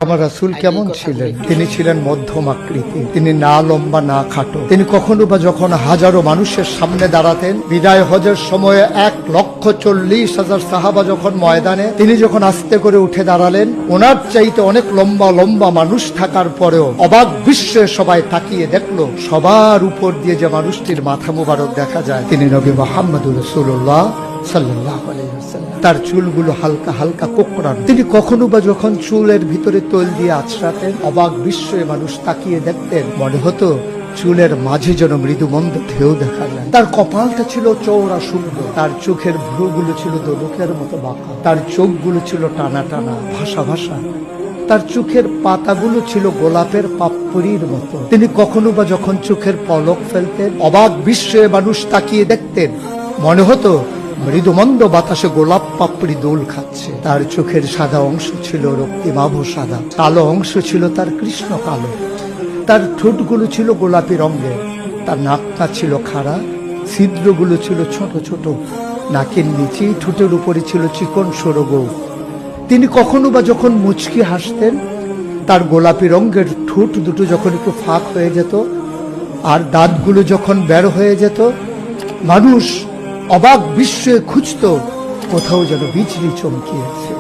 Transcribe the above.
আমার রাসূল কেমন ছিলেন? তিনি ছিলেন মধ্যম আকৃতি, তিনি না লম্বা না খাটো। তিনি কখনো বা যখন হাজারো মানুষের সামনে দাঁড়াতেন, বিদায় হজের সময়ে 1,40,000 সাহাবা যখন ময়দানে, তিনি যখন আস্তে করে উঠে দাঁড়ালেন, ওনার চাইতে অনেক লম্বা লম্বা মানুষ থাকার পরেও অবাক বিশ্বে সবাই তাকিয়ে দেখলো, সবার উপর দিয়ে যে মানুষটির মাথা মুবারক দেখা যায়, তিনি নবী মুহাম্মদুর রাসূলুল্লাহ সাল্লাল্লাহু আলাইহি ওয়াসাল্লাম। তার চুলগুলো হালকা হালকা কোকড়ানো। তিনি কখনো বা যখন চুলের ভিতরে তৈল দিয়ে আছড়াতেন, অবাক বিস্ময়ে মানুষ তাকিয়ে দেখতেন, মনে হতো চুলের মাঝে যেন মৃদুমন্দ ঢেউ দেখা যায়। তার কপালটা ছিল চওড়া শুভ্র, তার চোখের ভ্রুগুলো ছিল দোলকের মতো বাঁকা, তার চোখগুলো ছিল টানা টানা ভাসা ভাসা, তার চোখের পাতাগুলো ছিল গোলাপের পাপড়ির মতো। তিনি কখনো বা যখন চোখের পলক ফেলতেন, অবাক বিস্ময়ে মানুষ তাকিয়ে দেখতেন, মনে হতো মৃদুমন্দ বাতাসে গোলাপ পাপড়ি দোল খাচ্ছে। তার চোখের সাদা অংশ ছিল রক্তিমাভ সাদা, কালো অংশ ছিল তার কৃষ্ণ কালো। তার ঠোঁটগুলো ছিল গোলাপি রঙের, তার নাকটা ছিল খাড়া, ছিদ্রগুলো ছিল ছোট ছোট, নাকের নিচেই ঠোঁটের উপরে ছিল চিকন সরগো। তিনি কখনো বা যখন মুচকি হাসতেন, তার গোলাপি রঙের ঠোঁট দুটো যখন একটু ফাঁক হয়ে যেত আর দাঁতগুলো যখন বের হয়ে যেত, মানুষ অবাক বিস্ময়ে খুঁজত কোথাও যেন বিজলি চমকিয়েছে।